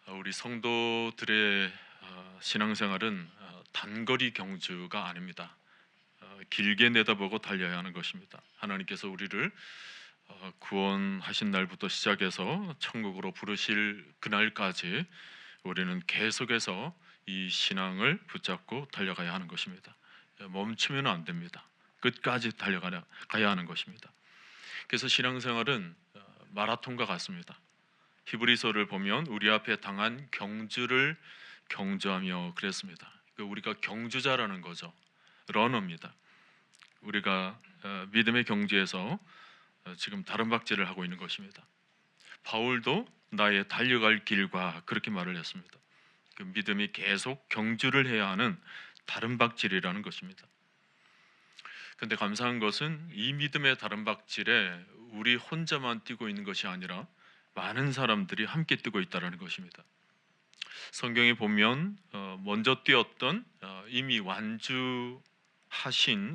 우리 성도들의 신앙생활은 단거리 경주가 아닙니다. 길게 내다보고 달려야 하는 것입니다. 하나님께서 우리를 구원하신 날부터 시작해서 천국으로 부르실 그날까지 우리는 계속해서 이 신앙을 붙잡고 달려가야 하는 것입니다. 멈추면 안 됩니다. 끝까지 달려가야 하는 것입니다. 그래서 신앙생활은 마라톤과 같습니다. 히브리서를 보면 우리 앞에 당한 경주를 경주하며 그랬습니다. 우리가 경주자라는 거죠. 러너입니다. 우리가 믿음의 경주에서 지금 다른 박질을 하고 있는 것입니다. 바울도 나의 달려갈 길과 그렇게 말을 했습니다. 그 믿음이 계속 경주를 해야 하는 다른 박질이라는 것입니다. 그런데 감사한 것은 이 믿음의 다른 박질에 우리 혼자만 뛰고 있는 것이 아니라 많은 사람들이 함께 뛰고 있다는 것입니다. 성경에 보면 먼저 뛰었던 이미 완주하신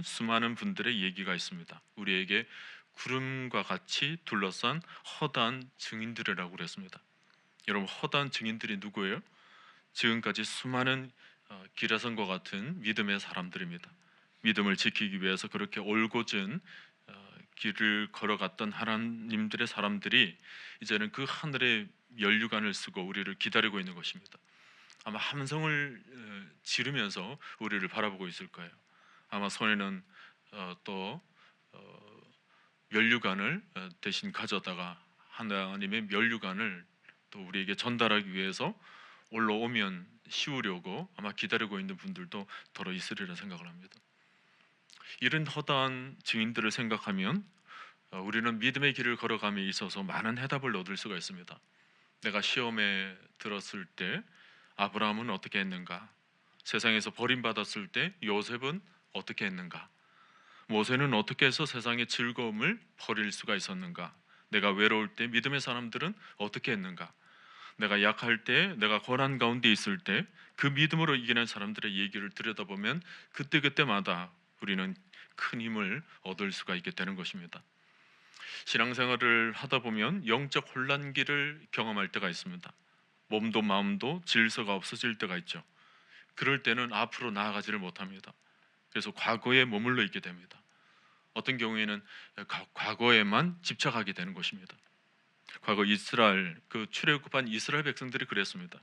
수많은 분들의 얘기가 있습니다. 우리에게 구름과 같이 둘러싼 허다한 증인들이라고 그랬습니다. 여러분, 허다한 증인들이 누구예요? 지금까지 수많은 기라성과 같은 믿음의 사람들입니다. 믿음을 지키기 위해서 그렇게 올곧은 길을 걸어갔던 하나님들의 사람들이 이제는 그 하늘의 면류관을 쓰고 우리를 기다리고 있는 것입니다. 아마 함성을 지르면서 우리를 바라보고 있을 거예요. 아마 손에는 또 면류관을 대신 가져다가 하나님의 면류관을 또 우리에게 전달하기 위해서 올라오면 씌우려고 아마 기다리고 있는 분들도 더러 있으리라 생각을 합니다. 이런 허다한 증인들을 생각하면 우리는 믿음의 길을 걸어감에 있어서 많은 해답을 얻을 수가 있습니다. 내가 시험에 들었을 때 아브라함은 어떻게 했는가? 세상에서 버림받았을 때 요셉은 어떻게 했는가? 모세는 어떻게 해서 세상의 즐거움을 버릴 수가 있었는가? 내가 외로울 때 믿음의 사람들은 어떻게 했는가? 내가 약할 때, 내가 고난 가운데 있을 때 그 믿음으로 이기는 사람들의 얘기를 들여다보면 그때그때마다 우리는 큰 힘을 얻을 수가 있게 되는 것입니다. 신앙생활을 하다 보면 영적 혼란기를 경험할 때가 있습니다. 몸도 마음도 질서가 없어질 때가 있죠. 그럴 때는 앞으로 나아가지를 못합니다. 그래서 과거에 머물러 있게 됩니다. 어떤 경우에는 과거에만 집착하게 되는 것입니다. 과거 이스라엘 출애굽한 이스라엘 백성들이 그랬습니다.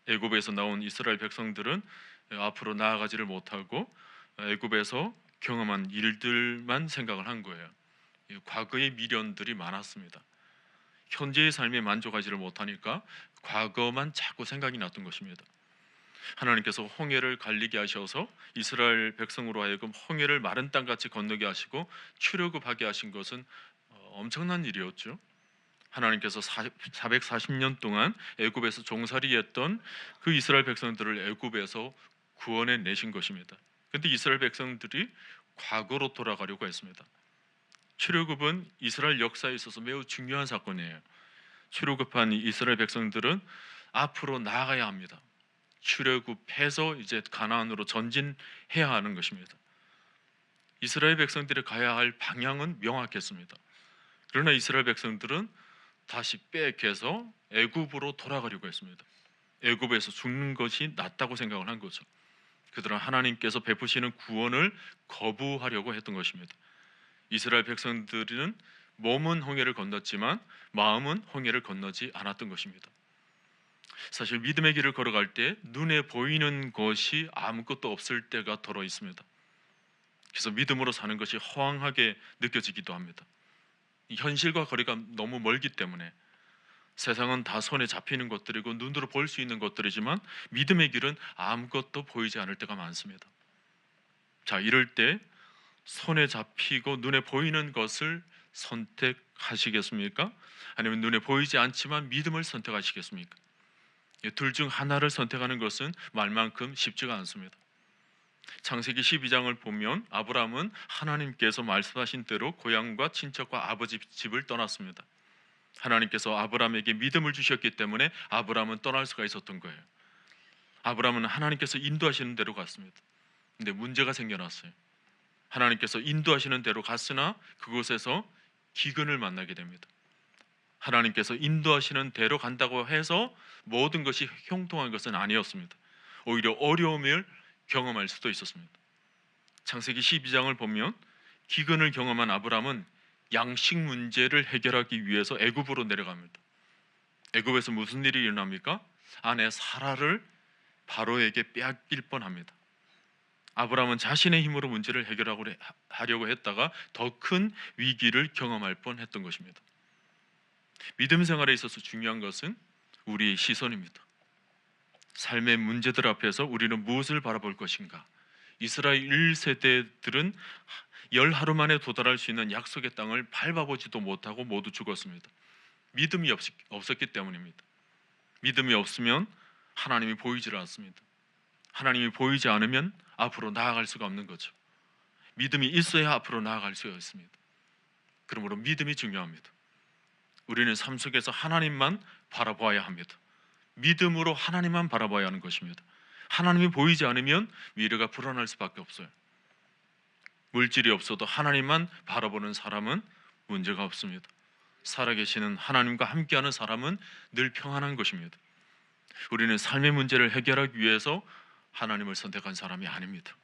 애굽에서 나온 이스라엘 백성들은 앞으로 나아가지를 못하고 애굽에서 경험한 일들만 생각을 한 거예요. 과거의 미련들이 많았습니다. 현재의 삶에 만족하지를 못하니까 과거만 자꾸 생각이 났던 것입니다. 하나님께서 홍해를 갈리게 하셔서 이스라엘 백성으로 하여금 홍해를 마른 땅같이 건너게 하시고 출애굽하게 하신 것은 엄청난 일이었죠. 하나님께서 440년 동안 애굽에서 종살이했던 그 이스라엘 백성들을 애굽에서 구원해 내신 것입니다. 그런데 이스라엘 백성들이 과거로 돌아가려고 했습니다. 출애굽은 이스라엘 역사에 있어서 매우 중요한 사건이에요. 출애굽한 이스라엘 백성들은 앞으로 나아가야 합니다. 출애굽해서 이제 가나안으로 전진해야 하는 것입니다. 이스라엘 백성들이 가야 할 방향은 명확했습니다. 그러나 이스라엘 백성들은 다시 빼앗겨서 애굽으로 돌아가려고 했습니다. 애굽에서 죽는 것이 낫다고 생각을 한 거죠. 그들은 하나님께서 베푸시는 구원을 거부하려고 했던 것입니다. 이스라엘 백성들은 몸은 홍해를 건넜지만 마음은 홍해를 건너지 않았던 것입니다. 사실 믿음의 길을 걸어갈 때 눈에 보이는 것이 아무것도 없을 때가 더러 있습니다. 그래서 믿음으로 사는 것이 허황하게 느껴지기도 합니다. 현실과 거리가 너무 멀기 때문에 세상은 다 손에 잡히는 것들이고 눈으로 볼 수 있는 것들이지만 믿음의 길은 아무것도 보이지 않을 때가 많습니다. 자, 이럴 때 손에 잡히고 눈에 보이는 것을 선택하시겠습니까? 아니면 눈에 보이지 않지만 믿음을 선택하시겠습니까? 둘 중 하나를 선택하는 것은 말만큼 쉽지가 않습니다. 창세기 12장을 보면 아브라함은 하나님께서 말씀하신 대로 고향과 친척과 아버지 집을 떠났습니다. 하나님께서 아브라함에게 믿음을 주셨기 때문에 아브라함은 떠날 수가 있었던 거예요. 아브라함은 하나님께서 인도하시는 대로 갔습니다. 근데 문제가 생겨났어요. 하나님께서 인도하시는 대로 갔으나 그곳에서 기근을 만나게 됩니다. 하나님께서 인도하시는 대로 간다고 해서 모든 것이 형통한 것은 아니었습니다. 오히려 어려움을 경험할 수도 있었습니다. 창세기 12장을 보면 기근을 경험한 아브람은 양식 문제를 해결하기 위해서 애굽으로 내려갑니다. 애굽에서 무슨 일이 일어납니까? 아내 사라를 바로에게 빼앗길 뻔합니다. 아브람은 자신의 힘으로 문제를 해결하려고 했다가 더 큰 위기를 경험할 뻔했던 것입니다. 믿음 생활에 있어서 중요한 것은 우리의 시선입니다. 삶의 문제들 앞에서 우리는 무엇을 바라볼 것인가? 이스라엘 1세대들은 열 하루 만에 도달할 수 있는 약속의 땅을 밟아보지도 못하고 모두 죽었습니다. 믿음이 없었기 때문입니다. 믿음이 없으면 하나님이 보이질 않습니다. 하나님이 보이지 않으면 앞으로 나아갈 수가 없는 거죠. 믿음이 있어야 앞으로 나아갈 수가 있습니다. 그러므로 믿음이 중요합니다. 우리는 삶 속에서 하나님만 바라봐야 합니다. 믿음으로 하나님만 바라봐야 하는 것입니다. 하나님이 보이지 않으면 미래가 불안할 수밖에 없어요. 물질이 없어도 하나님만 바라보는 사람은 문제가 없습니다. 살아계시는 하나님과 함께하는 사람은 늘 평안한 것입니다. 우리는 삶의 문제를 해결하기 위해서 하나님을 선택한 사람이 아닙니다.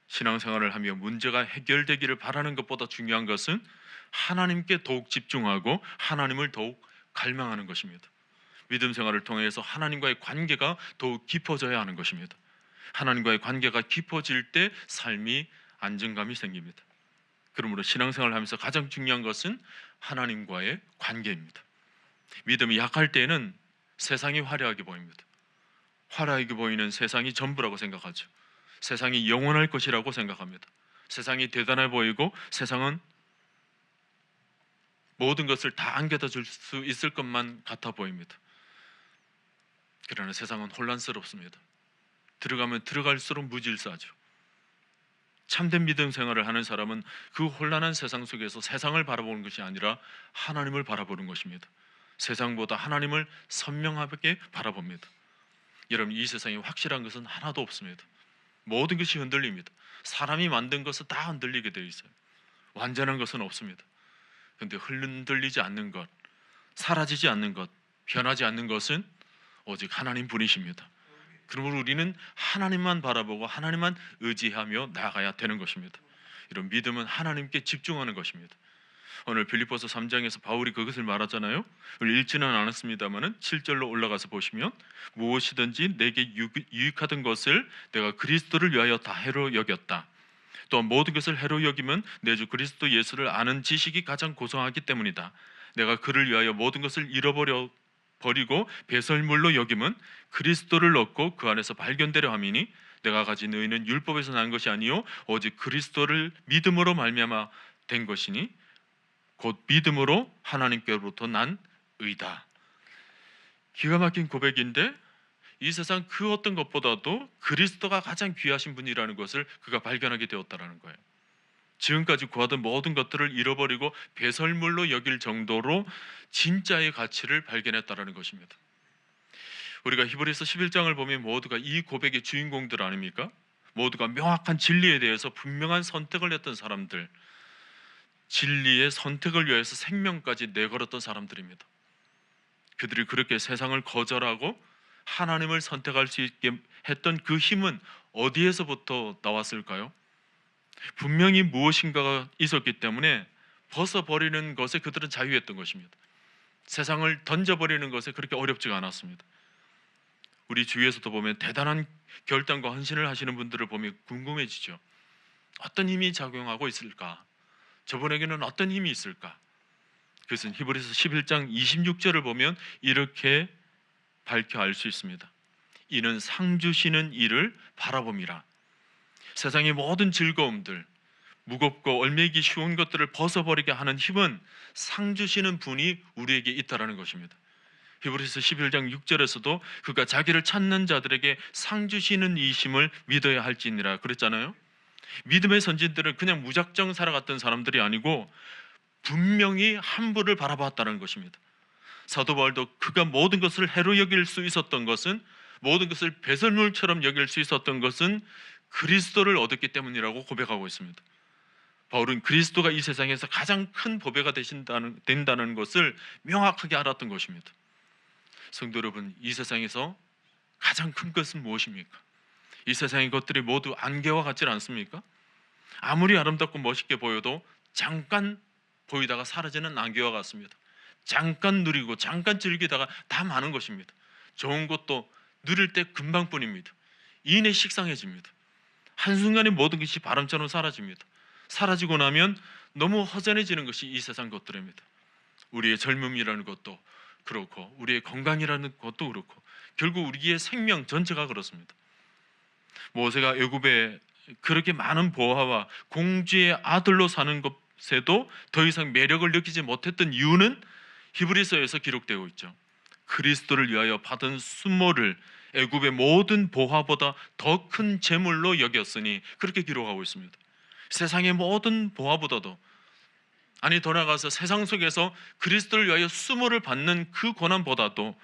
신앙생활을 하며 문제가 해결되기를 바라는 것보다 중요한 것은 하나님께 더욱 집중하고 하나님을 더욱 갈망하는 것입니다. 믿음 생활을 통해서 하나님과의 관계가 더욱 깊어져야 하는 것입니다. 하나님과의 관계가 깊어질 때 삶이 안정감이 생깁니다. 그러므로 신앙생활을 하면서 가장 중요한 것은 하나님과의 관계입니다. 믿음이 약할 때에는 세상이 화려하게 보입니다. 화려하게 보이는 세상이 전부라고 생각하죠. 세상이 영원할 것이라고 생각합니다. 세상이 대단해 보이고 세상은 모든 것을 다 안겨다 줄 수 있을 것만 같아 보입니다. 그러나 세상은 혼란스럽습니다. 들어가면 들어갈수록 무질서하죠. 참된 믿음 생활을 하는 사람은 그 혼란한 세상 속에서 세상을 바라보는 것이 아니라 하나님을 바라보는 것입니다. 세상보다 하나님을 선명하게 바라봅니다. 여러분, 이 세상에 확실한 것은 하나도 없습니다. 모든 것이 흔들립니다. 사람이 만든 것은 다 흔들리게 되어 있어요. 완전한 것은 없습니다. 그런데 흔들리지 않는 것, 사라지지 않는 것, 변하지 않는 것은 오직 하나님 분이십니다. 그러므로 우리는 하나님만 바라보고 하나님만 의지하며 나아가야 되는 것입니다. 이런 믿음은 하나님께 집중하는 것입니다. 오늘 빌립보서 3장에서 바울이 그것을 말하잖아요. 읽지는 않았습니다만은 7절로 올라가서 보시면 무엇이든지 내게 유익하던 것을 내가 그리스도를 위하여 다 해로 여겼다. 또 모든 것을 해로 여기면 내 주 그리스도 예수를 아는 지식이 가장 고상하기 때문이다. 내가 그를 위하여 모든 것을 버리고 배설물로 여김은 그리스도를 얻고 그 안에서 발견되려 함이니 내가 가진 의는 율법에서 난 것이 아니요 오직 그리스도를 믿음으로 말미암아 된 것이니 곧 믿음으로 하나님께로부터 난 의다. 기가 막힌 고백인데 이 세상 그 어떤 것보다도 그리스도가 가장 귀하신 분이라는 것을 그가 발견하게 되었다라는 거예요. 지금까지 구하던 모든 것들을 잃어버리고 배설물로 여길 정도로 진짜의 가치를 발견했다라는 것입니다. 우리가 히브리서 11장을 보면 모두가 이 고백의 주인공들 아닙니까? 모두가 명확한 진리에 대해서 분명한 선택을 했던 사람들, 진리의 선택을 위해서 생명까지 내걸었던 사람들입니다. 그들이 그렇게 세상을 거절하고 하나님을 선택할 수 있게 했던 그 힘은 어디에서부터 나왔을까요? 분명히 무엇인가가 있었기 때문에 벗어버리는 것에 그들은 자유했던 것입니다. 세상을 던져버리는 것에 그렇게 어렵지가 않았습니다. 우리 주위에서도 보면 대단한 결단과 헌신을 하시는 분들을 보면 궁금해지죠. 어떤 힘이 작용하고 있을까? 저분에게는 어떤 힘이 있을까? 그것은 히브리서 11장 26절을 보면 이렇게 밝혀 알 수 있습니다. 이는 상 주시는 이를 바라봄이라. 세상의 모든 즐거움들, 무겁고 얽매이기 쉬운 것들을 벗어버리게 하는 힘은 상 주시는 분이 우리에게 있다라는 것입니다. 히브리서 11장 6절에서도 그가 자기를 찾는 자들에게 상 주시는 이 힘을 믿어야 할지니라 그랬잖아요. 믿음의 선진들은 그냥 무작정 살아갔던 사람들이 아니고 분명히 한 분을 바라봤다는 것입니다. 사도 바울도 그가 모든 것을 해로 여길 수 있었던 것은, 모든 것을 배설물처럼 여길 수 있었던 것은 그리스도를 얻었기 때문이라고 고백하고 있습니다. 바울은 그리스도가 이 세상에서 가장 큰 보배가 된다는 것을 명확하게 알았던 것입니다. 성도 여러분, 이 세상에서 가장 큰 것은 무엇입니까? 이 세상의 것들이 모두 안개와 같지 않습니까? 아무리 아름답고 멋있게 보여도 잠깐 보이다가 사라지는 안개와 같습니다. 잠깐 누리고 잠깐 즐기다가 다 마는 것입니다. 좋은 것도 누릴 때 금방뿐입니다. 이내 식상해집니다. 한순간에 모든 것이 바람처럼 사라집니다. 사라지고 나면 너무 허전해지는 것이 이 세상 것들입니다. 우리의 젊음이라는 것도 그렇고 우리의 건강이라는 것도 그렇고 결국 우리의 생명 전체가 그렇습니다. 모세가 애굽에 그렇게 많은 보화와 공주의 아들로 사는 것에도 더 이상 매력을 느끼지 못했던 이유는 히브리서에서 기록되고 있죠. 그리스도를 위하여 받은 수모를 애굽의 모든 보화보다 더 큰 재물로 여겼으니 그렇게 기록하고 있습니다. 세상의 모든 보화보다도, 아니 더 나아가서 세상 속에서 그리스도를 위하여 수모를 받는 그 고난보다도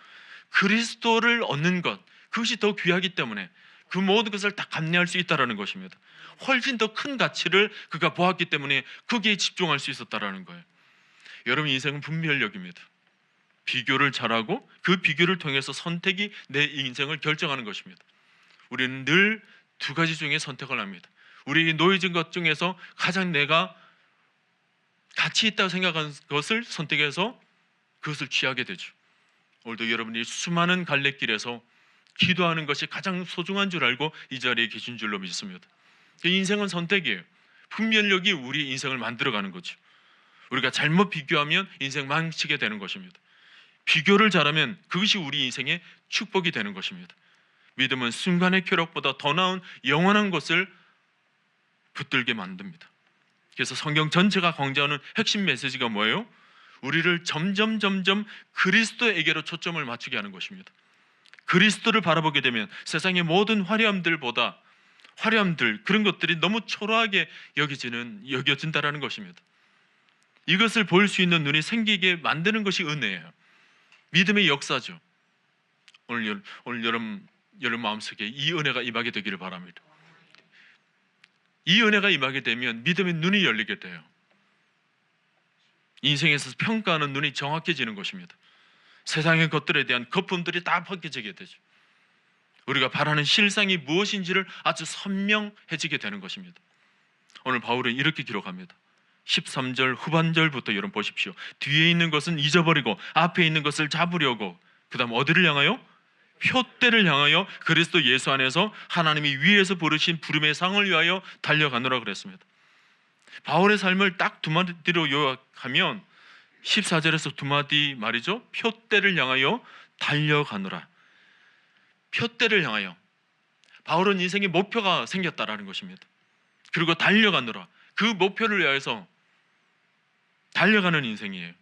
그리스도를 얻는 것, 그것이 더 귀하기 때문에 그 모든 것을 다 감내할 수 있다는 것입니다. 훨씬 더 큰 가치를 그가 보았기 때문에 거기에 집중할 수 있었다는 거예요. 여러분, 인생은 분별력입니다. 비교를 잘하고 그 비교를 통해서 선택이 내 인생을 결정하는 것입니다. 우리는 늘 두 가지 중에 선택을 합니다. 우리 놓여진 것 중에서 가장 내가 가치 있다고 생각하는 것을 선택해서 그것을 취하게 되죠. 오늘도 여러분이 수많은 갈래길에서 기도하는 것이 가장 소중한 줄 알고 이 자리에 계신 줄로 믿습니다. 인생은 선택이에요. 분별력이 우리 인생을 만들어가는 거죠. 우리가 잘못 비교하면 인생 망치게 되는 것입니다. 비교를 잘하면 그것이 우리 인생의 축복이 되는 것입니다. 믿음은 순간의 쾌락보다 더 나은 영원한 것을 붙들게 만듭니다. 그래서 성경 전체가 강조하는 핵심 메시지가 뭐예요? 우리를 점점 그리스도에게로 초점을 맞추게 하는 것입니다. 그리스도를 바라보게 되면 세상의 모든 화려함들보다 그런 것들이 너무 초라하게 여겨진다라는 것입니다. 이것을 볼 수 있는 눈이 생기게 만드는 것이 은혜예요. 믿음의 역사죠. 오늘 여러분 마음속에 이 은혜가 임하게 되기를 바랍니다. 이 은혜가 임하게 되면 믿음의 눈이 열리게 돼요. 인생에서 평가하는 눈이 정확해지는 것입니다. 세상의 것들에 대한 거품들이 다 벗겨지게 되죠. 우리가 바라는 실상이 무엇인지를 아주 선명해지게 되는 것입니다. 오늘 바울은 이렇게 기록합니다. 13절 후반절부터 여러분 보십시오. 뒤에 있는 것은 잊어버리고 앞에 있는 것을 잡으려고, 그 다음 어디를 향하여? 표대를 향하여 그리스도 예수 안에서 하나님이 위에서 부르신 부름의 상을 위하여 달려가노라 그랬습니다. 바울의 삶을 딱 두 마디로 요약하면 14절에서 두 마디 말이죠. 표대를 향하여 달려가노라. 표대를 향하여, 바울은 인생의 목표가 생겼다라는 것입니다. 그리고 달려가노라, 그 목표를 위해서 달려가는 인생이에요.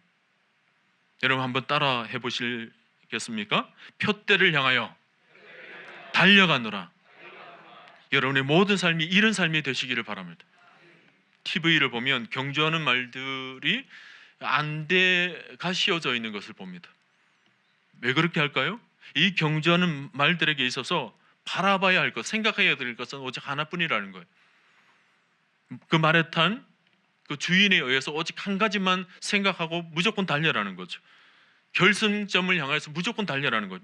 여러분 한번 따라 해보시겠습니까? 표대를 향하여 달려가노라. 여러분의 모든 삶이 이런 삶이 되시기를 바랍니다. TV를 보면 경주하는 말들이 안대가 씌워져 있는 것을 봅니다. 왜 그렇게 할까요? 이 경주하는 말들에게 있어서 바라봐야 할 것, 생각해야 될 것은 오직 하나뿐이라는 거예요. 그 말에 탄 그 주인에 의해서 오직 한 가지만 생각하고 무조건 달려라는 거죠. 결승점을 향해서 무조건 달려라는 거죠.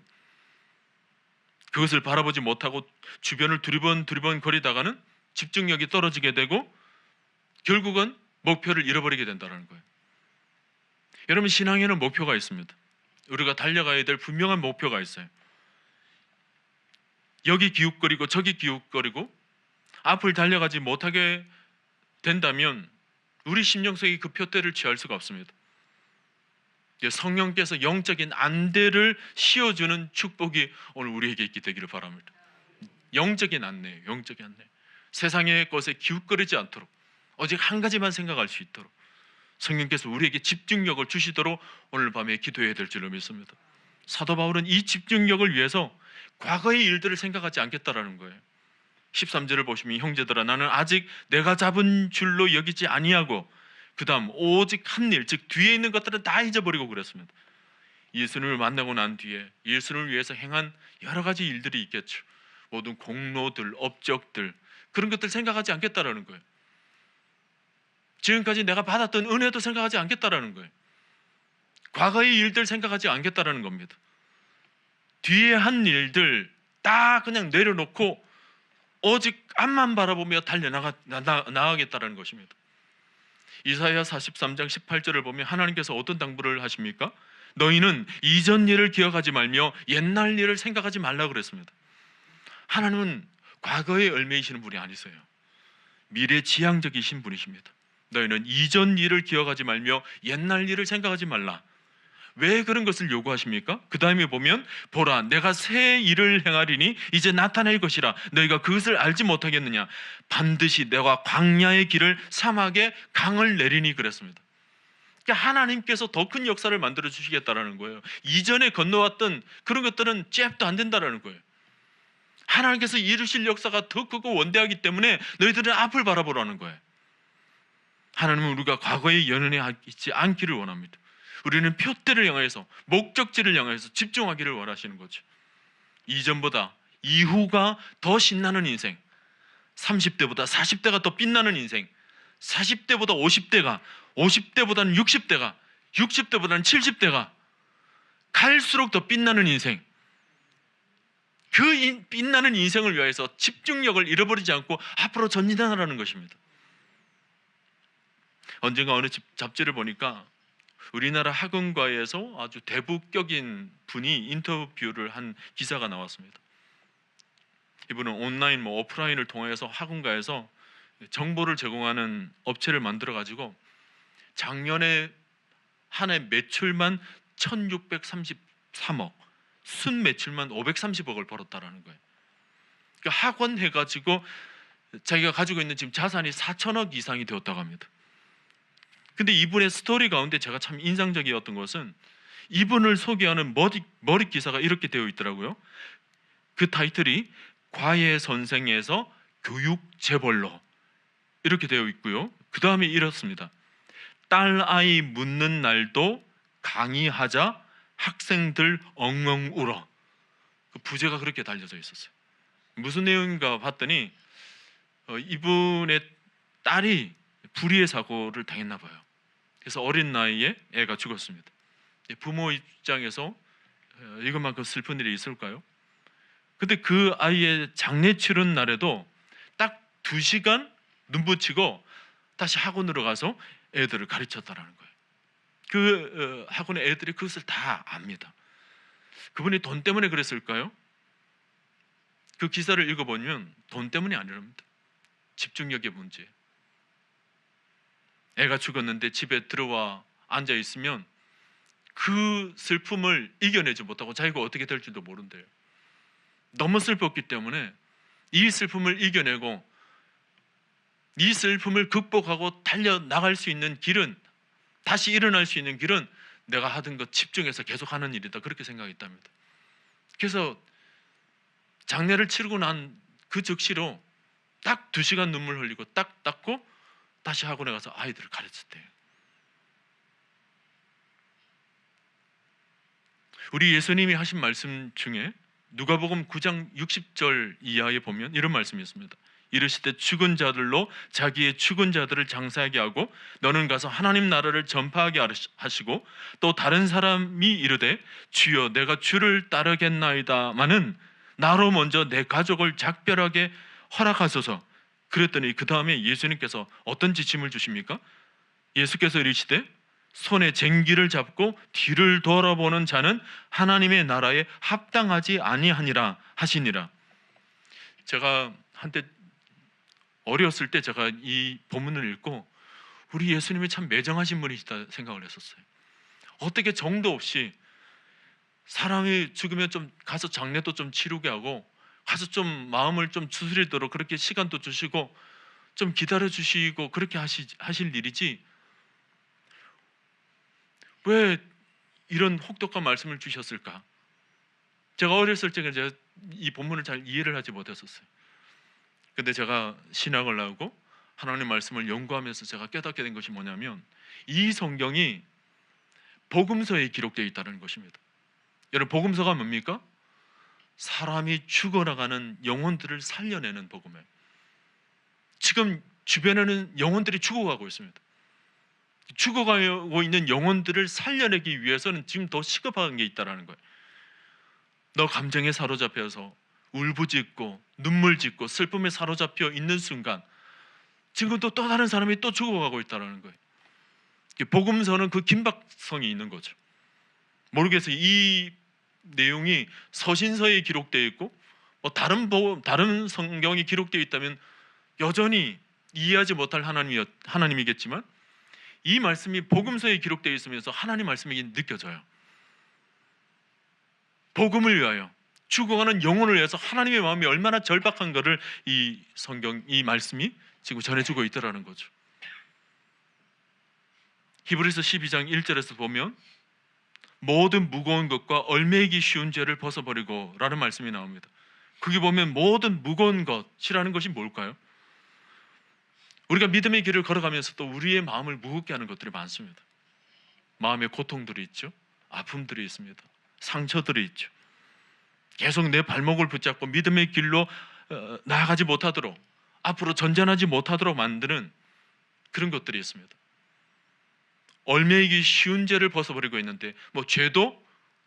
그것을 바라보지 못하고 주변을 두리번 거리다가는 집중력이 떨어지게 되고 결국은 목표를 잃어버리게 된다는 거예요. 여러분, 신앙에는 목표가 있습니다. 우리가 달려가야 될 분명한 목표가 있어요. 여기 기웃거리고 저기 기웃거리고 앞을 달려가지 못하게 된다면 우리 심령 속에 그 표대를 취할 수가 없습니다. 성령께서 영적인 안대를 씌워주는 축복이 오늘 우리에게 있게 되기를 바랍니다. 영적인 안내예요. 영적인 안내. 세상의 것에 기웃거리지 않도록 오직 한 가지만 생각할 수 있도록 성령께서 우리에게 집중력을 주시도록 오늘 밤에 기도해야 될 줄로 믿습니다. 사도 바울은 이 집중력을 위해서 과거의 일들을 생각하지 않겠다라는 거예요. 13절을 보시면 형제들아 나는 아직 내가 잡은 줄로 여기지 아니하고 그 다음 오직 한 일, 즉 뒤에 있는 것들은 다 잊어버리고 그랬습니다. 예수님을 만나고 난 뒤에 예수님을 위해서 행한 여러 가지 일들이 있겠죠. 모든 공로들, 업적들, 그런 것들 생각하지 않겠다라는 거예요. 지금까지 내가 받았던 은혜도 생각하지 않겠다라는 거예요. 과거의 일들 생각하지 않겠다라는 겁니다. 뒤에 한 일들 다 그냥 내려놓고 오직 앞만 바라보며 달려나가겠다라는 것입니다. 이사야 43장 18절을 보면 하나님께서 어떤 당부를 하십니까? 너희는 이전 일을 기억하지 말며 옛날 일을 생각하지 말라고 그랬습니다. 하나님은 과거에 얽매이시는 분이 아니세요. 미래지향적이신 분이십니다. 너희는 이전 일을 기억하지 말며 옛날 일을 생각하지 말라. 왜 그런 것을 요구하십니까? 그 다음에 보면 보라 내가 새 일을 행하리니 이제 나타낼 것이라 너희가 그것을 알지 못하겠느냐. 반드시 내가 광야의 길을 사막에 강을 내리니 그랬습니다. 그러니까 하나님께서 더 큰 역사를 만들어 주시겠다라는 거예요. 이전에 건너왔던 그런 것들은 잽도 안 된다라는 거예요. 하나님께서 이루실 역사가 더 크고 원대하기 때문에 너희들은 앞을 바라보라는 거예요. 하나님은 우리가 과거에 연연해 있지 않기를 원합니다. 우리는 표대를 향해서 목적지를 향해서 집중하기를 원하시는 거죠. 이전보다 이후가 더 신나는 인생, 30대보다 40대가 더 빛나는 인생, 40대보다 50대가, 50대보다는 60대가, 60대보다는 70대가 갈수록 더 빛나는 인생, 그 빛나는 인생을 위해서 집중력을 잃어버리지 않고 앞으로 전진하라는 것입니다. 언젠가 어느 잡지를 보니까 우리나라 학원가에서 아주 대부격인 분이 인터뷰를 한 기사가 나왔습니다. 이분은 온라인 오프라인을 통해서 학원가에서 정보를 제공하는 업체를 만들어 가지고 작년에 한 해 매출만 1633억, 순 매출만 530억을 벌었다라는 거예요. 그러니까 학원 해가지고 자기가 가지고 있는 지금 자산이 4천억 이상이 되었다고 합니다. 근데 이분의 스토리 가운데 제가 참 인상적이었던 것은 이분을 소개하는 머릿 기사가 이렇게 되어 있더라고요. 그 타이틀이 과외 선생에서 교육 재벌로 이렇게 되어 있고요. 그 다음에 이렇습니다. 딸아이 묻는 날도 강의하자 학생들 엉엉 울어. 그 부제가 그렇게 달려져 있었어요. 무슨 내용인가 봤더니 이분의 딸이 불의의 사고를 당했나 봐요. 그래서 어린 나이에 애가 죽었습니다. 부모 입장에서 이것만큼 슬픈 일이 있을까요? 근데 그 아이의 장례 치른 날에도 딱 2시간 눈 붙이고 다시 학원으로 가서 애들을 가르쳤다라는 거예요. 그 학원의 애들이 그것을 다 압니다. 그분이 돈 때문에 그랬을까요? 그 기사를 읽어보면 돈 때문이 아니랍니다. 집중력의 문제. 애가 죽었는데 집에 들어와 앉아 있으면 그 슬픔을 이겨내지 못하고 자기가 어떻게 될지도 모른대요. 너무 슬펐기 때문에 이 슬픔을 이겨내고 이 슬픔을 극복하고 달려나갈 수 있는 길은, 다시 일어날 수 있는 길은 내가 하던 것 집중해서 계속하는 일이다, 그렇게 생각했답니다. 그래서 장례를 치르고 난 그 즉시로 딱 2시간 눈물 흘리고 딱 닦고 다시 학원에 가서 아이들을 가르쳤대요. 우리 예수님이 하신 말씀 중에 누가복음 9장 60절 이하에 보면 이런 말씀이 있습니다. 이르시되 죽은 자들로 자기의 죽은 자들을 장사하게 하고 너는 가서 하나님 나라를 전파하게 하시고 또 다른 사람이 이르되 주여 내가 주를 따르겠나이다마는 나로 먼저 내 가족을 작별하게 허락하소서. 그랬더니 그 다음에 예수님께서 어떤 지침을 주십니까? 예수께서 이르시되 손에 쟁기를 잡고 뒤를 돌아보는 자는 하나님의 나라에 합당하지 아니하니라 하시니라. 제가 한때 어렸을 때 제가 이 본문을 읽고 우리 예수님이 참 매정하신 분이시다 생각을 했었어요. 어떻게 정도 없이 사람이 죽으면 좀 가서 장례도 좀 치르게 하고 가서 좀 마음을 좀 추스리도록 그렇게 시간도 주시고 좀 기다려 주시고 그렇게 하실 일이지, 왜 이런 혹독한 말씀을 주셨을까? 제가 어렸을 적에 제가 이 본문을 잘 이해를 하지 못했었어요. 근데 제가 신학을 나오고 하나님 말씀을 연구하면서 제가 깨닫게 된 것이 뭐냐면 이 성경이 복음서에 기록되어 있다는 것입니다. 여러분, 복음서가 뭡니까? 사람이 죽어나가는 영혼들을 살려내는 복음이에요. 지금 주변에는 영혼들이 죽어가고 있습니다. 죽어가고 있는 영혼들을 살려내기 위해서는 지금 더 시급한 게 있다라는 거예요. 너 감정에 사로잡혀서 울부짖고 눈물 짓고 슬픔에 사로잡혀 있는 순간 지금도 또 다른 사람이 또 죽어가고 있다는 거예요. 복음서는 그 긴박성이 있는 거죠. 모르겠어요. 이 내용이 서신서에 기록되어 있고 다른 성경이 기록되어 있다면 여전히 이해하지 못할 하나님이겠지만 이 말씀이 복음서에 기록되어 있으면서 하나님 말씀이 느껴져요. 복음을 위하여 죽어가는 영혼을 위해서 하나님의 마음이 얼마나 절박한 것을 이 성경, 이 말씀이 지금 전해주고 있더라는 거죠. 히브리서 12장 1절에서 보면 모든 무거운 것과 얼매이기 쉬운 죄를 벗어버리고 라는 말씀이 나옵니다. 거기 보면 모든 무거운 것이라는 것이 뭘까요? 우리가 믿음의 길을 걸어가면서도 우리의 마음을 무겁게 하는 것들이 많습니다. 마음의 고통들이 있죠. 아픔들이 있습니다. 상처들이 있죠. 계속 내 발목을 붙잡고 믿음의 길로 나아가지 못하도록, 앞으로 전진하지 못하도록 만드는 그런 것들이 있습니다. 얼매이기 쉬운 죄를 벗어버리고 있는데 죄도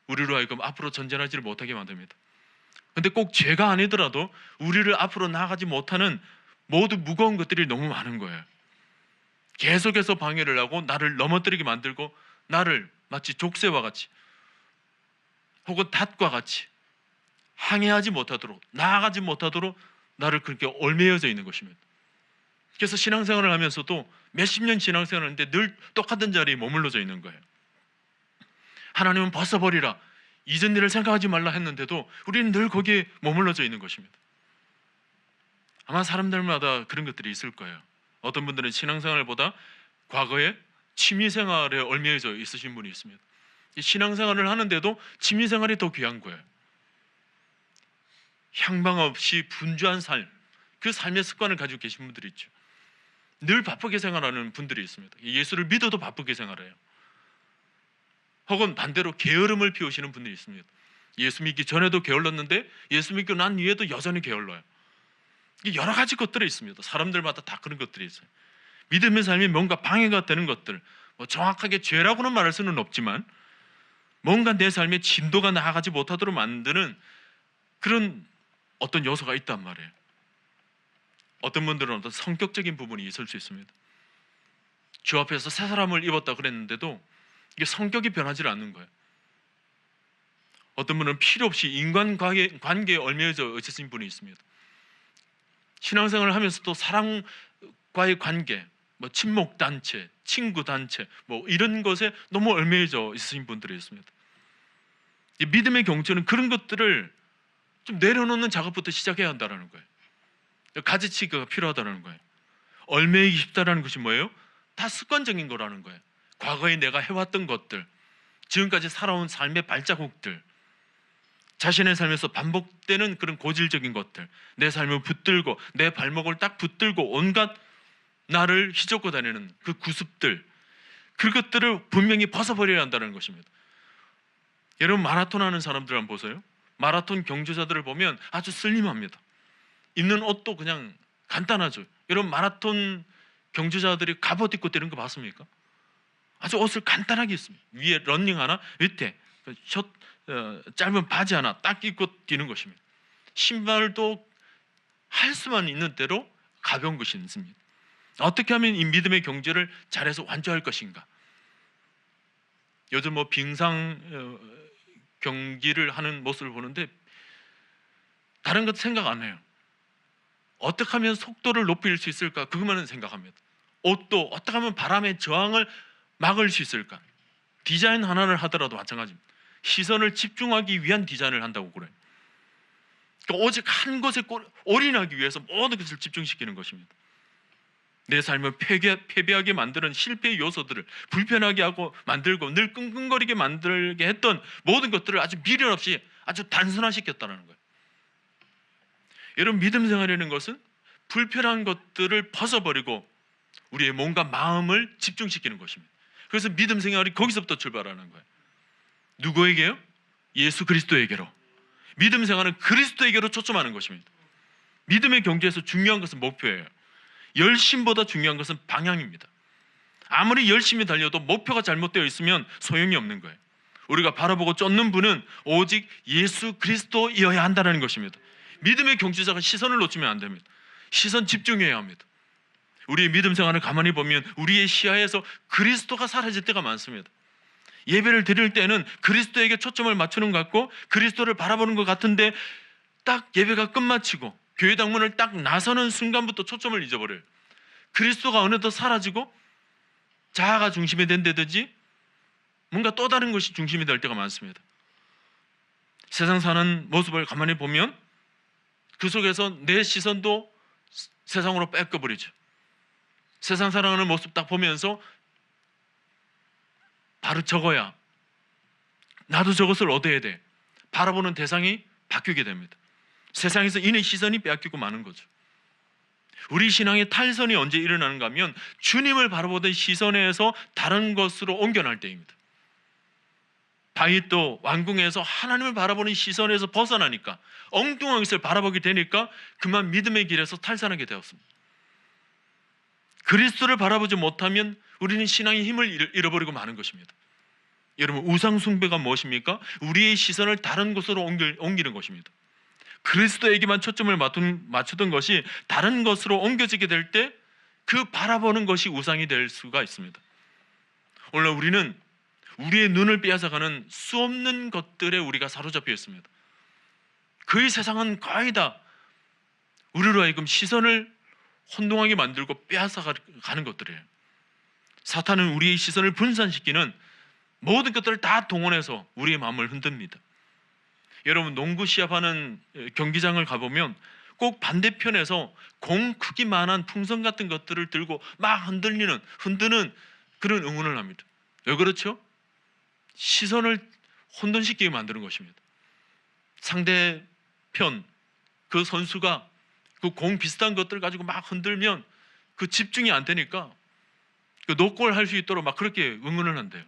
우리로 하여금 앞으로 전진하지를 못하게 만듭니다. 근데 꼭 죄가 아니더라도 우리를 앞으로 나아가지 못하는 모두 무거운 것들이 너무 많은 거예요. 계속해서 방해를 하고 나를 넘어뜨리게 만들고 나를 마치 족쇄와 같이 혹은 닷과 같이 항해하지 못하도록, 나아가지 못하도록 나를 그렇게 얽매여져 있는 것입니다. 그래서 신앙생활을 하면서도 몇십 년 신앙생활을 하는데 늘 똑같은 자리에 머물러져 있는 거예요. 하나님은 벗어버리라, 이전 일을 생각하지 말라 했는데도 우리는 늘 거기에 머물러져 있는 것입니다. 아마 사람들마다 그런 것들이 있을 거예요. 어떤 분들은 신앙생활보다 과거에 취미생활에 얽매여져 있으신 분이 있습니다. 신앙생활을 하는데도 취미생활이 더 귀한 거예요. 향방 없이 분주한 삶, 그 삶의 습관을 가지고 계신 분들이 있죠. 늘 바쁘게 생활하는 분들이 있습니다. 예수를 믿어도 바쁘게 생활해요. 혹은 반대로 게으름을 피우시는 분들이 있습니다. 예수 믿기 전에도 게을렀는데 예수 믿고 난 이후에도 여전히 게을러요. 여러 가지 것들이 있습니다. 사람들마다 다 그런 것들이 있어요. 믿음의 삶이 뭔가 방해가 되는 것들, 정확하게 죄라고는 말할 수는 없지만 뭔가 내 삶의 진도가 나아가지 못하도록 만드는 그런 어떤 요소가 있단 말이에요. 어떤 분들은 어떤 성격적인 부분이 있을 수 있습니다. 주 앞에서 새 사람을 입었다 그랬는데도 이게 성격이 변하지 않는 거예요. 어떤 분은 필요 없이 인간관계에 얽매여져 있으신 분이 있습니다. 신앙생활을 하면서도 사람과의 관계, 친목단체, 친구단체 이런 것에 너무 얽매여져 있으신 분들이 있습니다. 이 믿음의 경주는 그런 것들을 좀 내려놓는 작업부터 시작해야 한다는 거예요. 가지치기가 필요하다는 거예요. 얽매이기 쉽다는 것이 뭐예요? 다 습관적인 거라는 거예요. 과거에 내가 해왔던 것들, 지금까지 살아온 삶의 발자국들, 자신의 삶에서 반복되는 그런 고질적인 것들, 내 삶을 붙들고 내 발목을 딱 붙들고 온갖 나를 휘젓고 다니는 그 구습들, 그것들을 분명히 벗어버려야 한다는 것입니다. 여러분 마라톤 하는 사람들 한번 보세요. 마라톤 경주자들을 보면 아주 슬림합니다. 입는 옷도 그냥 간단하죠. 여러분 마라톤 경주자들이 갑옷 입고 뛰는 거 봤습니까? 아주 옷을 간단하게 입습니다. 위에 러닝 하나, 밑에 짧은 바지 하나 딱 입고 뛰는 것입니다. 신발도 할 수만 있는 대로 가벼운 것이 있습니다. 어떻게 하면 이 믿음의 경주를 잘해서 완주할 것인가? 요즘 빙상 경기를 하는 모습을 보는데 다른 것 생각 안 해요. 어떻게 하면 속도를 높일 수 있을까? 그것만은 생각합니다. 옷도 어떻게 하면 바람의 저항을 막을 수 있을까? 디자인 하나를 하더라도 마찬가지입니다. 시선을 집중하기 위한 디자인을 한다고 그래요. 그러니까 오직 한 것에 올인하기 위해서 모든 것을 집중시키는 것입니다. 내 삶을 패배하게 만드는 실패의 요소들을 불편하게 하고 만들고 늘 끙끙거리게 만들게 했던 모든 것들을 아주 미련 없이 아주 단순화시켰다는 거예요. 여러분 믿음 생활이라는 것은 불편한 것들을 벗어버리고 우리의 몸과 마음을 집중시키는 것입니다. 그래서 믿음 생활이 거기서부터 출발하는 거예요. 누구에게요? 예수 그리스도에게로. 믿음 생활은 그리스도에게로 초점하는 것입니다. 믿음의 경주에서 중요한 것은 목표예요. 열심보다 중요한 것은 방향입니다. 아무리 열심히 달려도 목표가 잘못되어 있으면 소용이 없는 거예요. 우리가 바라보고 쫓는 분은 오직 예수 그리스도이어야 한다는 것입니다. 믿음의 경주자가 시선을 놓치면 안 됩니다. 시선 집중해야 합니다. 우리의 믿음 생활을 가만히 보면 우리의 시야에서 그리스도가 사라질 때가 많습니다. 예배를 드릴 때는 그리스도에게 초점을 맞추는 것 같고 그리스도를 바라보는 것 같은데 딱 예배가 끝마치고 교회 당문을 딱 나서는 순간부터 초점을 잊어버려요. 그리스도가 어느덧 사라지고 자아가 중심이 된다든지 뭔가 또 다른 것이 중심이 될 때가 많습니다. 세상 사는 모습을 가만히 보면 그 속에서 내 시선도 세상으로 뺏겨버리죠. 세상 살아가는 모습 딱 보면서 바로 저거야, 나도 저것을 얻어야 돼, 바라보는 대상이 바뀌게 됩니다. 세상에서 인의 시선이 빼앗기고 마는 거죠. 우리 신앙의 탈선이 언제 일어나는가 하면 주님을 바라보던 시선에서 다른 것으로 옮겨날 때입니다. 다윗도 왕궁에서 하나님을 바라보는 시선에서 벗어나니까 엉뚱한 것을 바라보게 되니까 그만 믿음의 길에서 탈선하게 되었습니다. 그리스도를 바라보지 못하면 우리는 신앙의 힘을 잃어버리고 마는 것입니다. 여러분, 우상 숭배가 무엇입니까? 우리의 시선을 다른 곳으로 옮기는 것입니다. 그리스도에게만 초점을 맞추던 것이 다른 것으로 옮겨지게 될 때 그 바라보는 것이 우상이 될 수가 있습니다. 오늘 우리는 우리의 눈을 빼앗아가는 수없는 것들에 우리가 사로잡혀 있습니다. 그의 세상은 거의 다 우리로 하여금 시선을 혼동하게 만들고 빼앗아가는 것들이에요. 사탄은 우리의 시선을 분산시키는 모든 것들을 다 동원해서 우리의 마음을 흔듭니다. 여러분, 농구 시합하는 경기장을 가보면 꼭 반대편에서 공 크기만한 풍선 같은 것들을 들고 막 흔드는 그런 응원을 합니다. 왜 그렇죠? 시선을 혼돈시키게 만드는 것입니다. 상대편 그 선수가 그 공 비슷한 것들 가지고 막 흔들면 그 집중이 안 되니까 그 노골 할 수 있도록 막 그렇게 응원을 한대요.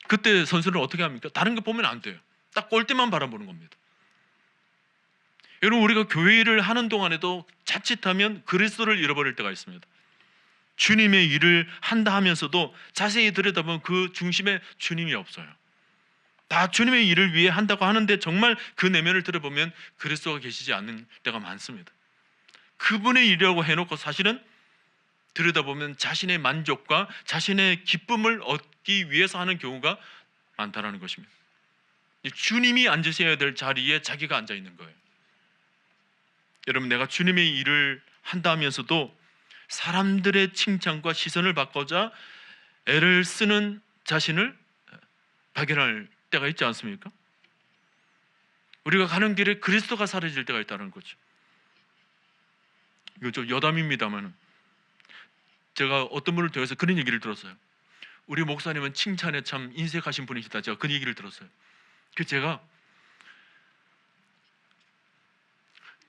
그때 선수는 어떻게 합니까? 다른 거 보면 안 돼요. 딱 골대만 바라보는 겁니다. 여러분, 우리가 교회 일을 하는 동안에도 자칫하면 그리스도를 잃어버릴 때가 있습니다. 주님의 일을 한다 하면서도 자세히 들여다보면 그 중심에 주님이 없어요. 다 주님의 일을 위해 한다고 하는데 정말 그 내면을 들여보면 그리스도가 계시지 않는 때가 많습니다. 그분의 일이라고 해놓고 사실은 들여다보면 자신의 만족과 자신의 기쁨을 얻기 위해서 하는 경우가 많다는 것입니다. 주님이 앉으셔야 될 자리에 자기가 앉아 있는 거예요. 여러분, 내가 주님의 일을 한다 하면서도 사람들의 칭찬과 시선을 받고자 애를 쓰는 자신을 발견할 때가 있지 않습니까? 우리가 가는 길에 그리스도가 사라질 때가 있다는 거죠. 이거 좀 여담입니다만 제가 어떤 분을 통해서 그런 얘기를 들었어요. 우리 목사님은 칭찬에 참 인색하신 분이시다. 제가 그 얘기를 들었어요. 그 제가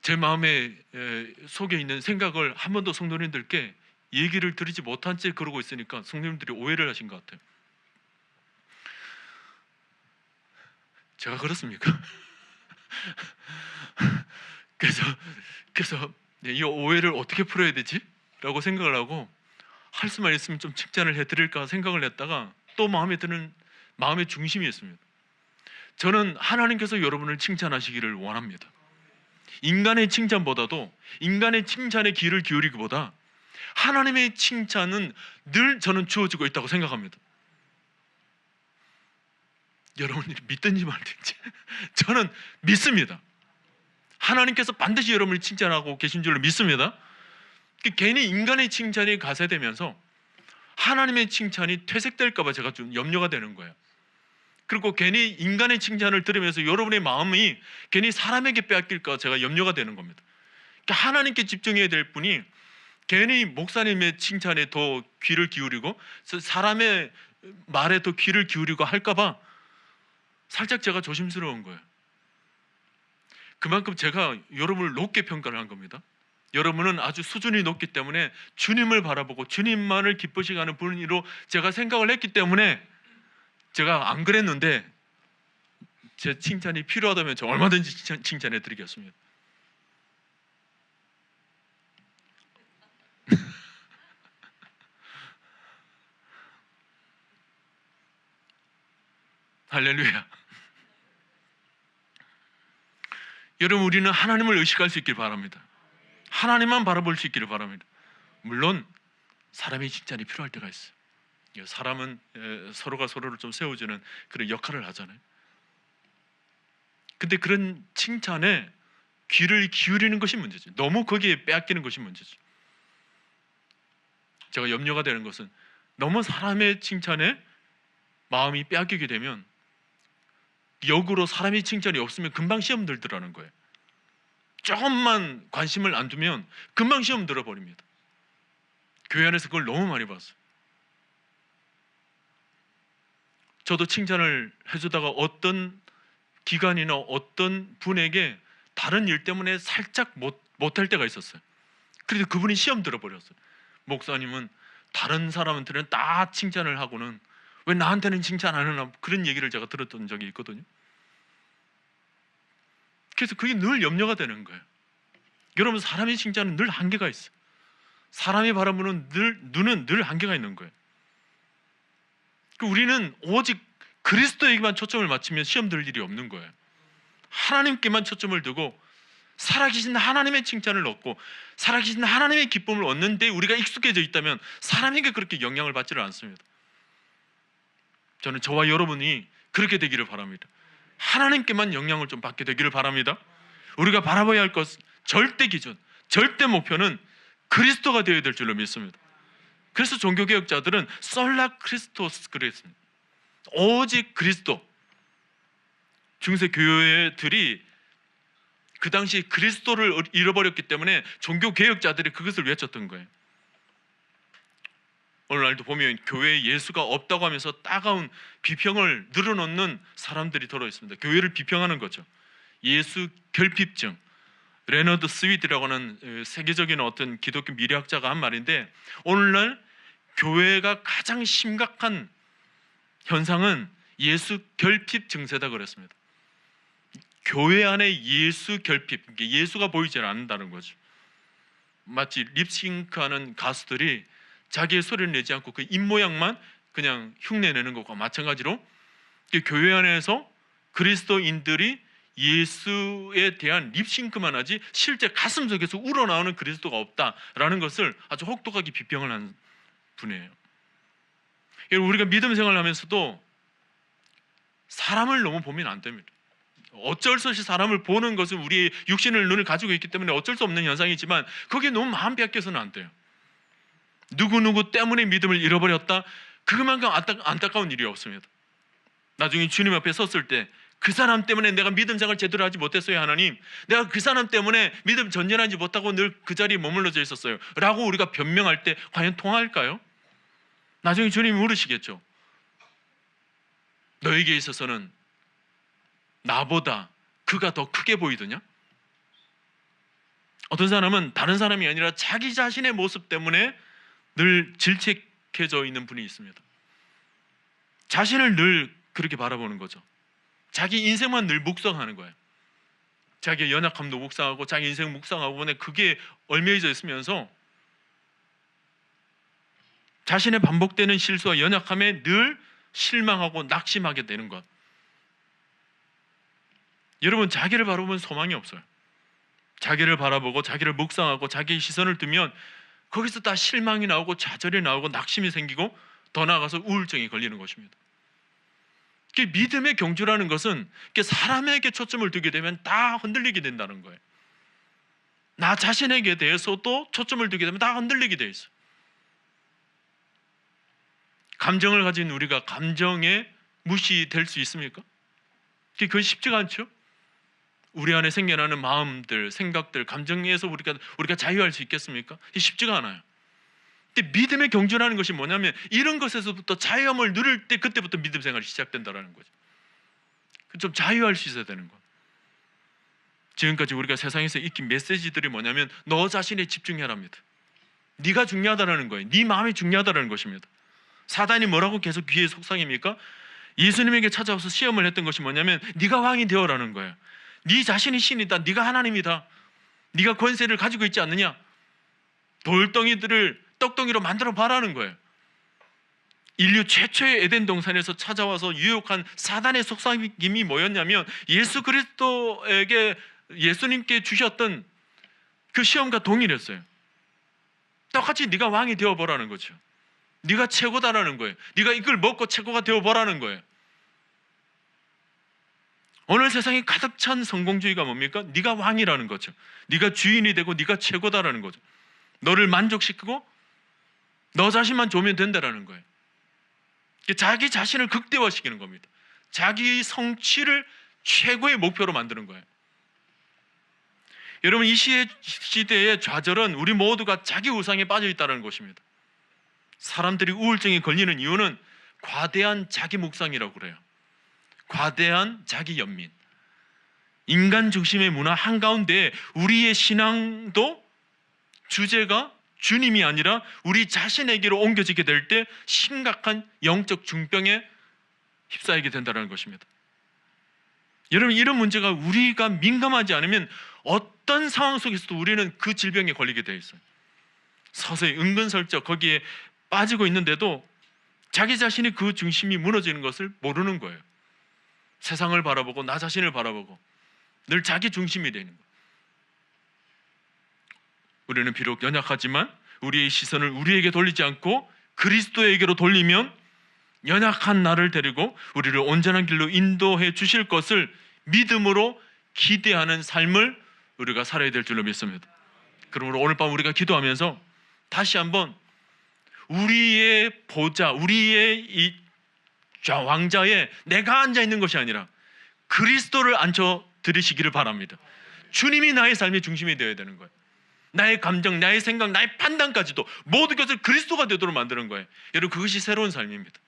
제 마음에 속에 있는 생각을 한 번도 성도님들께 얘기를 드리지 못한 채 그러고 있으니까 성도님들이 오해를 하신 것 같아요. 제가 그렇습니까? 그래서 이 오해를 어떻게 풀어야 되지? 라고 생각을 하고 할 수만 있으면 좀 칭찬을 해드릴까 생각을 했다가 또 마음에 드는 마음의 중심이 있습니다. 저는 하나님께서 여러분을 칭찬하시기를 원합니다. 인간의 칭찬보다도 인간의 칭찬에 귀를 기울이기보다 하나님의 칭찬은 늘 저는 주어지고 있다고 생각합니다. 여러분이 믿든지 말든지 저는 믿습니다. 하나님께서 반드시 여러분을 칭찬하고 계신 줄로 믿습니다. 괜히 인간의 칭찬이 가세되면서 하나님의 칭찬이 퇴색될까 봐 제가 좀 염려가 되는 거예요. 그리고 괜히 인간의 칭찬을 들으면서 여러분의 마음이 괜히 사람에게 빼앗길까 제가 염려가 되는 겁니다. 그러니까 하나님께 집중해야 될 분이 괜히 목사님의 칭찬에 더 귀를 기울이고 사람의 말에 더 귀를 기울이고 할까 봐 살짝 제가 조심스러운 거예요. 그만큼 제가 여러분을 높게 평가를 한 겁니다. 여러분은 아주 수준이 높기 때문에 주님을 바라보고 주님만을 기쁘시게 하는 분으로 제가 생각을 했기 때문에 제가 안 그랬는데 제 칭찬이 필요하다면 저 얼마든지 칭찬해 드리겠습니다. 할렐루야. 여러분, 우리는 하나님을 의식할 수 있길 바랍니다. 하나님만 바라볼 수 있기를 바랍니다. 물론 사람의 칭찬이 필요할 때가 있어요. 사람은 서로가 서로를 좀 세워주는 그런 역할을 하잖아요. 근데 그런 칭찬에 귀를 기울이는 것이 문제죠. 너무 거기에 빼앗기는 것이 문제죠. 제가 염려가 되는 것은 너무 사람의 칭찬에 마음이 빼앗기게 되면 역으로 사람의 칭찬이 없으면 금방 시험 들더라는 거예요. 조금만 관심을 안 두면 금방 시험 들어버립니다. 교회 안에서 그걸 너무 많이 봤어요. 저도 칭찬을 해주다가 어떤 기관이나 어떤 분에게 다른 일 때문에 살짝 못할 때가 있었어요. 그래서 그분이 시험 들어버렸어요. 목사님은 다른 사람한테는 다 칭찬을 하고는 왜 나한테는 칭찬 안 하나, 그런 얘기를 제가 들었던 적이 있거든요. 그래서 그게 늘 염려가 되는 거예요. 여러분, 사람의 칭찬은 늘 한계가 있어요. 사람이 바라보는 눈은 늘 한계가 있는 거예요. 우리는 오직 그리스도에게만 초점을 맞추면 시험 들 일이 없는 거예요. 하나님께만 초점을 두고 살아계신 하나님의 칭찬을 얻고 살아계신 하나님의 기쁨을 얻는 데 우리가 익숙해져 있다면 사람에게 그렇게 영향을 받지를 않습니다. 저는 저와 여러분이 그렇게 되기를 바랍니다. 하나님께만 영향을 좀 받게 되기를 바랍니다. 우리가 바라봐야 할 것, 절대 기준, 절대 목표는 그리스도가 되어야 될 줄로 믿습니다. 그래서 종교개혁자들은 솔라 크리스토스 그랬습니다. 오직 그리스도. 중세 교회들이 그 당시 그리스도를 잃어버렸기 때문에 종교개혁자들이 그것을 외쳤던 거예요. 오늘날도 보면 교회에 예수가 없다고 하면서 따가운 비평을 늘어놓는 사람들이 들어 있습니다. 교회를 비평하는 거죠. 예수 결핍증, 레너드 스윗이라고 하는 세계적인 어떤 기독교 미래학자가 한 말인데, 오늘날 교회가 가장 심각한 현상은 예수 결핍 증세다 그랬습니다. 교회 안에 예수 결핍, 예수가 보이지 않는다는 거죠. 마치 립싱크하는 가수들이 자기의 소리를 내지 않고 그 입모양만 그냥 흉내내는 것과 마찬가지로 교회 안에서 그리스도인들이 예수에 대한 립싱크만 하지 실제 가슴속에서 우러나오는 그리스도가 없다라는 것을 아주 혹독하게 비평을 한 분이에요. 우리가 믿음 생활을 하면서도 사람을 너무 보면 안 됩니다. 어쩔 수 없이 사람을 보는 것은 우리의 육신의 눈을 가지고 있기 때문에 어쩔 수 없는 현상이지만 거기에 너무 마음 뺏겨서는 안 돼요. 누구누구 때문에 믿음을 잃어버렸다, 그만큼 안타까운 일이 없습니다. 나중에 주님 앞에 섰을 때 그 사람 때문에 내가 믿음 생활 제대로 하지 못했어요 하나님, 내가 그 사람 때문에 믿음 전전하지 못하고 늘 그 자리에 머물러져 있었어요 라고 우리가 변명할 때 과연 통할까요? 나중에 주님이 물으시겠죠. 너에게 있어서는 나보다 그가 더 크게 보이더냐? 어떤 사람은 다른 사람이 아니라 자기 자신의 모습 때문에 늘 질책해져 있는 분이 있습니다. 자신을 늘 그렇게 바라보는 거죠. 자기 인생만 늘 묵상하는 거예요. 자기의 연약함도 묵상하고 자기 인생 묵상하고 보내 그게 얽매여져 있으면서 자신의 반복되는 실수와 연약함에 늘 실망하고 낙심하게 되는 것. 여러분, 자기를 바라보면 소망이 없어요. 자기를 바라보고 자기를 묵상하고 자기의 시선을 두면 거기서 다 실망이 나오고 좌절이 나오고 낙심이 생기고 더 나아가서 우울증이 걸리는 것입니다. 믿음의 경주라는 것은 사람에게 초점을 두게 되면 다 흔들리게 된다는 거예요. 나 자신에게 대해서도 초점을 두게 되면 다 흔들리게 돼 있어요. 감정을 가진 우리가 감정에 무시될 수 있습니까? 그건 쉽지가 않죠. 우리 안에 생겨나는 마음들, 생각들, 감정에서 우리가 자유할 수 있겠습니까? 쉽지가 않아요. 근데 믿음의 경주라는 것이 뭐냐면 이런 것에서부터 자유함을 누릴 때 그때부터 믿음 생활이 시작된다는 거죠. 좀 자유할 수 있어야 되는 거예요. 지금까지 우리가 세상에서 익힌 메시지들이 뭐냐면 너 자신에 집중해라입니다. 네가 중요하다는 거예요. 네 마음이 중요하다는 것입니다. 사단이 뭐라고 계속 귀에 속삭입니까? 예수님에게 찾아와서 시험을 했던 것이 뭐냐면 네가 왕이 되어라는 거예요. 네 자신이 신이다. 네가 하나님이다. 네가 권세를 가지고 있지 않느냐? 돌덩이들을 떡덩이로 만들어 봐라는 거예요. 인류 최초의 에덴 동산에서 찾아와서 유혹한 사단의 속삭임이 뭐였냐면 예수 그리스도에게 예수님께 주셨던 그 시험과 동일했어요. 똑같이 네가 왕이 되어보라는 거죠. 네가 최고다라는 거예요. 네가 이걸 먹고 최고가 되어보라는 거예요. 오늘 세상에 가득 찬 성공주의가 뭡니까? 네가 왕이라는 거죠. 네가 주인이 되고 네가 최고다라는 거죠. 너를 만족시키고 너 자신만 좋으면 된다라는 거예요. 자기 자신을 극대화시키는 겁니다. 자기 성취를 최고의 목표로 만드는 거예요. 여러분, 이 시대의 좌절은 우리 모두가 자기 우상에 빠져 있다는 것입니다. 사람들이 우울증에 걸리는 이유는 과대한 자기 묵상이라고 그래요. 과대한 자기 연민. 인간 중심의 문화 한가운데 우리의 신앙도 주제가 주님이 아니라 우리 자신에게로 옮겨지게 될 때 심각한 영적 중병에 휩싸이게 된다는 것입니다. 여러분, 이런 문제가 우리가 민감하지 않으면 어떤 상황 속에서도 우리는 그 질병에 걸리게 되어 있어요. 서서히 은근슬쩍 거기에 빠지고 있는데도 자기 자신이 그 중심이 무너지는 것을 모르는 거예요. 세상을 바라보고 나 자신을 바라보고 늘 자기 중심이 되는 거예요. 우리는 비록 연약하지만 우리의 시선을 우리에게 돌리지 않고 그리스도에게로 돌리면 연약한 나를 데리고 우리를 온전한 길로 인도해 주실 것을 믿음으로 기대하는 삶을 우리가 살아야 될 줄로 믿습니다. 그러므로 오늘 밤 우리가 기도하면서 다시 한번 우리의 보좌, 우리의 이 왕자에 내가 앉아 있는 것이 아니라 그리스도를 앉혀 드리시기를 바랍니다. 주님이 나의 삶의 중심이 되어야 되는 거예요. 나의 감정, 나의 생각, 나의 판단까지도 모든 것을 그리스도가 되도록 만드는 거예요. 여러분, 그것이 새로운 삶입니다.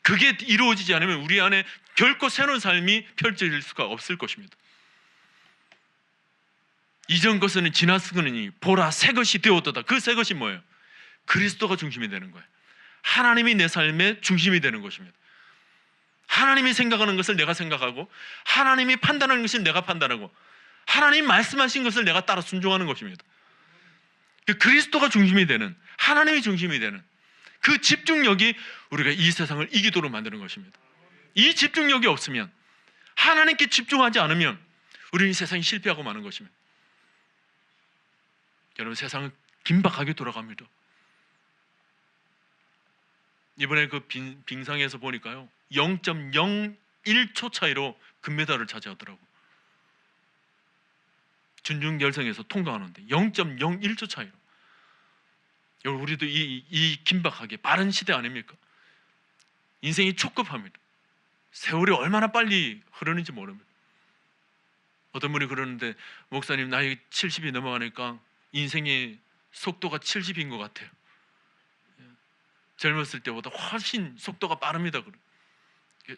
그게 이루어지지 않으면 우리 안에 결코 새로운 삶이 펼쳐질 수가 없을 것입니다. 이전 것은 지났으니 보라 새 것이 되었도다. 그 새 것이 뭐예요? 그리스도가 중심이 되는 거예요. 하나님이 내 삶의 중심이 되는 것입니다. 하나님이 생각하는 것을 내가 생각하고 하나님이 판단하는 것을 내가 판단하고 하나님 말씀하신 것을 내가 따라 순종하는 것입니다. 그리스도가 중심이 되는, 하나님이 중심이 되는 그 집중력이 우리가 이 세상을 이기도록 만드는 것입니다. 이 집중력이 없으면, 하나님께 집중하지 않으면 우리는 이 세상이 실패하고 마는 것입니다. 여러분, 세상은 긴박하게 돌아갑니다. 이번에 그 빙상에서 보니까요 0.01초 차이로 금메달을 차지하더라고요. 준중결승에서 통과하는데 0.01초 차이로. 여러분, 우리도 이 긴박하게 빠른 시대 아닙니까? 인생이 촉급합니다. 세월이 얼마나 빨리 흐르는지 모릅니다. 어떤 분이 그러는데, 목사님 나이 70이 넘어가니까 인생의 속도가 70인 것 같아요. 젊었을 때보다 훨씬 속도가 빠릅니다.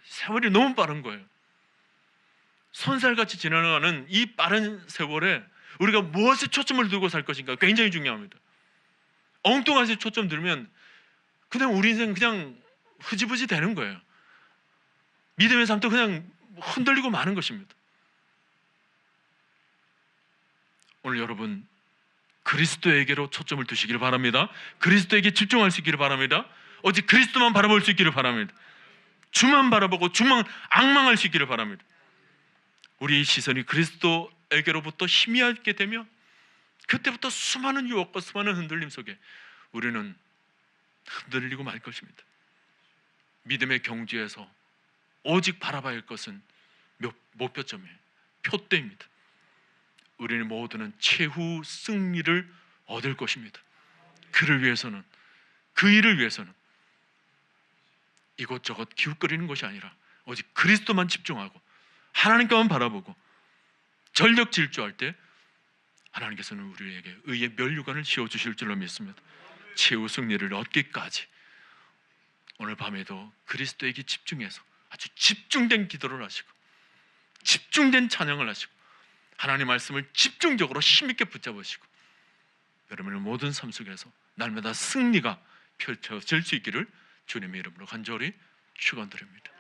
세월이 너무 빠른 거예요. 손살같이 지나가는 이 빠른 세월에 우리가 무엇에 초점을 두고 살 것인가 굉장히 중요합니다. 엉뚱한 데 초점 들면 그냥 우리 인생 그냥 흐지부지 되는 거예요. 믿음의 삶도 그냥 흔들리고 마는 것입니다. 오늘 여러분, 그리스도에게로 초점을 두시기를 바랍니다. 그리스도에게 집중할 수 있기를 바랍니다. 오직 그리스도만 바라볼 수 있기를 바랍니다. 주만 바라보고 주만 앙망할 수 있기를 바랍니다. 우리의 시선이 그리스도에게로부터 희미하게 되면 그때부터 수많은 유혹과 수많은 흔들림 속에 우리는 흔들리고 말 것입니다. 믿음의 경주에서 오직 바라봐야 할 것은 목표점이에요. 표대입니다. 우리는 모두는 최후 승리를 얻을 것입니다. 그를 위해서는, 그 일을 위해서는 이곳저곳 기웃거리는 것이 아니라 오직 그리스도만 집중하고 하나님께만 바라보고 전력 질주할 때 하나님께서는 우리에게 의의 면류관을 씌워주실 줄로 믿습니다. 최후 승리를 얻기까지 오늘 밤에도 그리스도에게 집중해서 아주 집중된 기도를 하시고 집중된 찬양을 하시고 하나님 말씀을 집중적으로 힘있게 붙잡으시고 여러분의 모든 삶 속에서 날마다 승리가 펼쳐질 수 있기를 주님의 이름으로 간절히 축원드립니다.